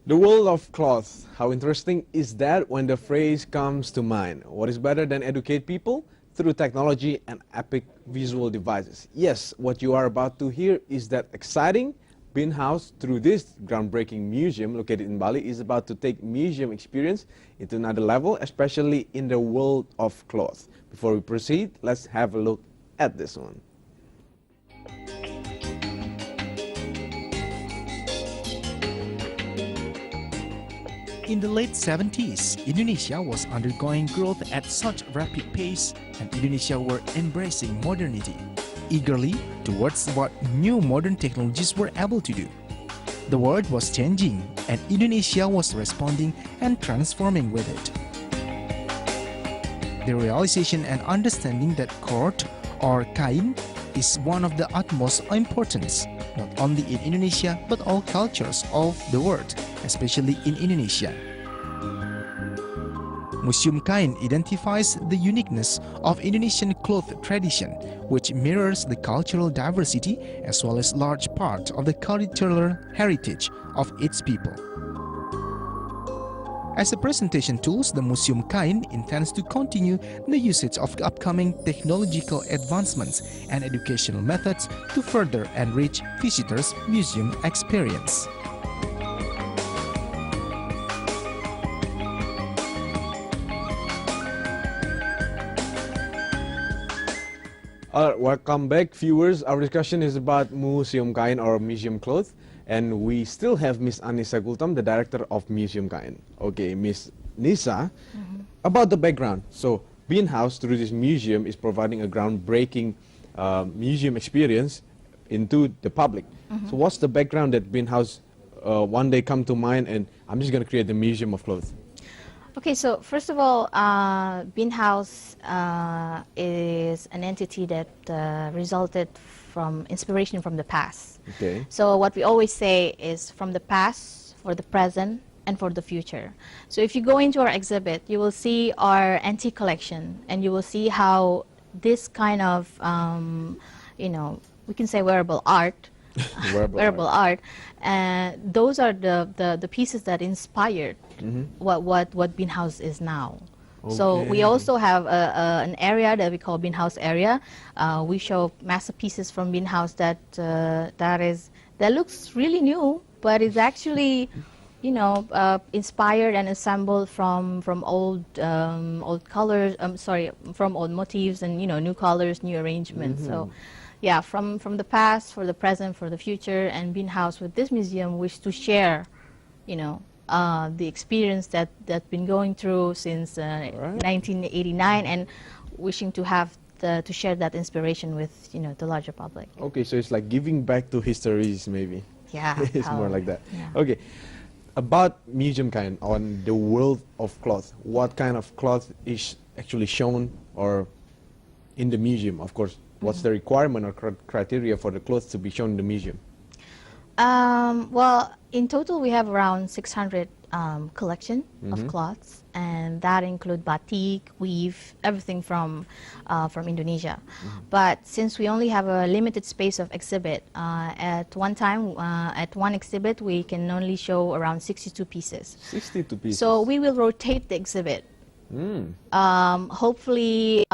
The world of cloth. How interesting is that when the phrase comes to mind? What is better than educate people through technology and epic visual devices? Yes, what you are about to hear is that exciting. Bin House, through this groundbreaking museum located in Bali, is about to take museum experience into another level, especially in the world of cloth. Before we proceed, let's have a look at this one. In the late 70s, Indonesia was undergoing growth at such rapid pace, and Indonesia were embracing modernity eagerly towards what new modern technologies were able to do. The world was changing, and Indonesia was responding and transforming with it. The realization and understanding that cord or kain is one of the utmost importance, not only in Indonesia but all cultures of the world, especially in Indonesia. Museum Kain identifies the uniqueness of Indonesian cloth tradition, which mirrors the cultural diversity as well as large part of the cultural heritage of its people. As a presentation tool, the Museum Kain intends to continue the usage of upcoming technological advancements and educational methods to further enrich visitors' museum experience. Alright, welcome back, viewers. Our discussion is about Museum Kain or Museum Cloth, and we still have Miss Annissa Gultom, the director of Museum Kain. Okay, Miss Nissa, about the background. So, Bin House through this museum is providing a groundbreaking museum experience into the public. So, what's the background that Bin House one day come to mind, and I'm just going to create the Museum of Clothes? Okay, so first of all, Bin House is an entity that resulted from inspiration from the past. Okay. So what we always say is from the past, for the present, and for the future. So if you go into our exhibit, you will see our antique collection, and you will see how this kind of, you know, we can say wearable art, wearable art, and those are the pieces that inspired what Bin House is now. Okay. So we also have an area that we call Bin House area. We show masterpieces from Bin House that looks really new, but is actually, you know, inspired and assembled from old colors. From old motifs and, you know, new colors, new arrangements. So. Yeah, from the past, for the present, for the future, and Bin House with this museum wish to share, you know, the experience that's been going through since 1989, and wishing to have to share that inspiration with, you know, the larger public. Okay, so it's like giving back to histories, maybe. Yeah, it's more like that. Yeah. Okay, about Museum Kain on the world of cloth. What kind of cloth is actually shown or in the museum? Of course. What's the requirement or criteria for the clothes to be shown in the museum? Well, in total we have around 600 collection of cloths, and that include batik, weave, everything from Indonesia. But since we only have a limited space of exhibit, at one time, at one exhibit, we can only show around 62 pieces. 62 pieces. So we will rotate the exhibit. Hopefully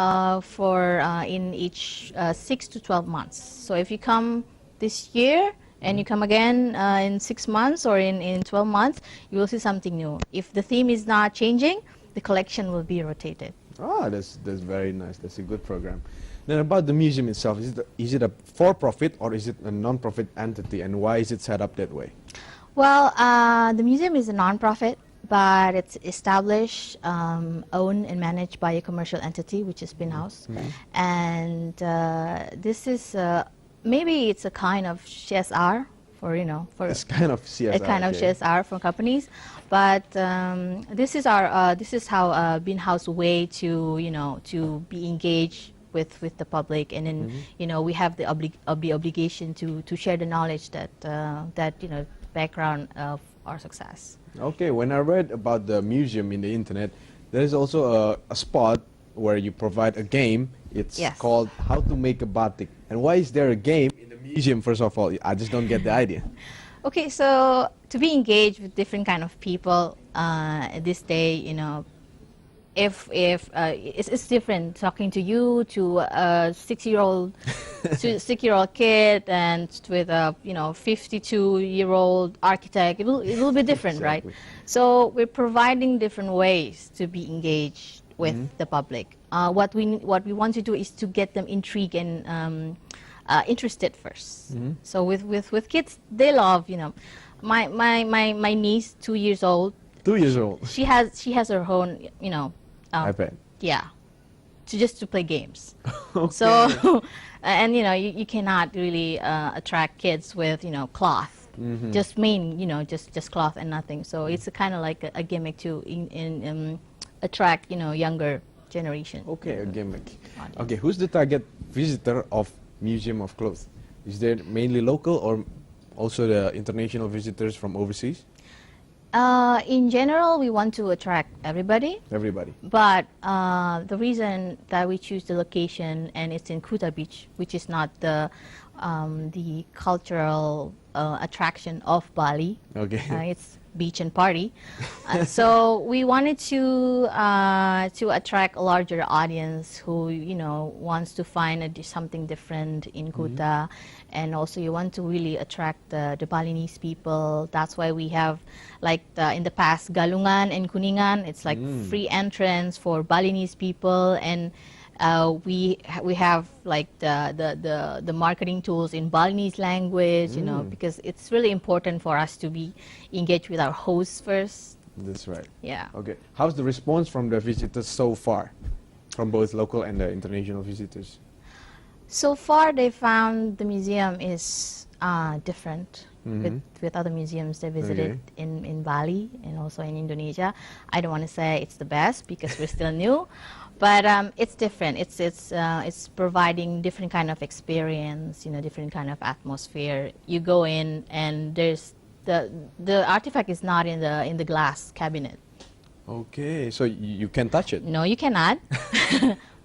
for in each 6 to 12 months. So if you come this year and you come again in 6 months or in 12 months, you will see something new. If the theme is not changing, the collection will be rotated. Ah, that's very nice. That's a good program. Then about the museum itself, is it a for-profit or is it a non-profit entity, and why is it set up that way? Well, the museum is a non-profit, but it's established, owned and managed by a commercial entity, which is Bin House. And this is, maybe it's a kind of CSR for, you know, for It's kind of CSR. a kind of CSR for companies. But this is how Bin House way to, you know, to be engaged with the public, and then you know, we have the obligation to share the knowledge that you know, background of our success. Okay, when I read about the museum in the internet, there is also a spot where you provide a game. It's called How to Make a Batik. And why is there a game in the museum, first of all? I just don't get the idea. Okay, so to be engaged with different kind of people this day, you know, if it's different talking to you to a 6-year-old kid and with a 52-year-old architect, it will be different. Exactly. Right? So we're providing different ways to be engaged with the public. What we want to do is to get them intrigued and interested first. So with kids, they love, you know, my niece, 2 years old. 2 years old. She has her own, you know, iPad. yeah, to play games. Okay. So, and you know, you cannot really attract kids with, you know, cloth. Just just cloth and nothing. So it's kind of like a gimmick to attract, you know, younger generation. Okay, a gimmick. Audience. Okay, who's the target visitor of Museum of Clothes? Is there mainly local or also the international visitors from overseas? In general, we want to attract everybody. Everybody. But the reason that we choose the location, and it's in Kuta Beach, which is not the cultural attraction of Bali. Okay. It's beach and party. So we wanted to attract a larger audience who, you know, wants to find something different in Kuta, and also you want to really attract the Balinese people. That's why we have, like in the past, Galungan and Kuningan. It's like free entrance for Balinese people, and we have like the marketing tools in Balinese language, you know, because it's really important for us to be engaged with our hosts first. That's right. Yeah. Okay. How's the response from the visitors so far, from both local and the international visitors? So far, they found the museum is different with other museums they visited in Bali and also in Indonesia. I don't want to say it's the best because we're still new, but it's different. It's providing different kind of experience, you know, different kind of atmosphere. You go in and there's the artifact is not in the glass cabinet. Okay, so you can touch it. No, you cannot.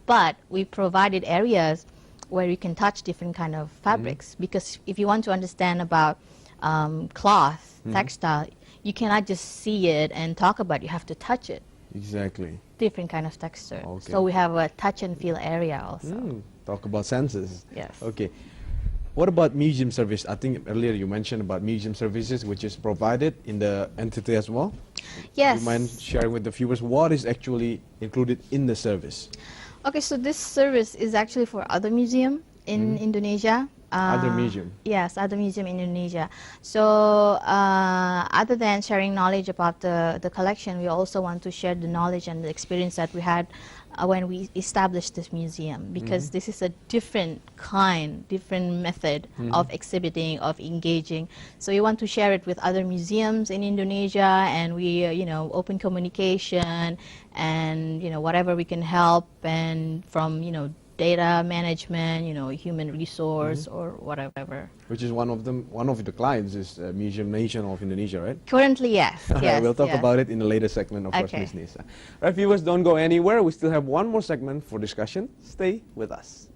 But we provided areas where you can touch different kind of fabrics, because if you want to understand about cloth, textile, you cannot just see it and talk about it. You have to touch it. Exactly. Different kind of texture. Okay. So we have a touch and feel area also. Talk about senses. Yes. Okay. What about museum service? I think earlier you mentioned about museum services, which is provided in the entity as well. Yes. Do you mind sharing with the viewers what is actually included in the service? Okay, so this service is actually for other museum in Indonesia. Other museum? Yes, other museum in Indonesia. So other than sharing knowledge about the collection, we also want to share the knowledge and the experience that we had when we established this museum, because this is a different method of exhibiting, of engaging. So we want to share it with other museums in Indonesia, and we, you know, open communication and, you know, whatever we can help, and from, you know, data management, you know, human resource or whatever. Which is one of the clients is Museum Nation of Indonesia, right? Currently, yes. Yes, We'll talk yeah. about it in a later segment of course, Okay. Ms. Nisa. Right, viewers, don't go anywhere. We still have one more segment for discussion. Stay with us.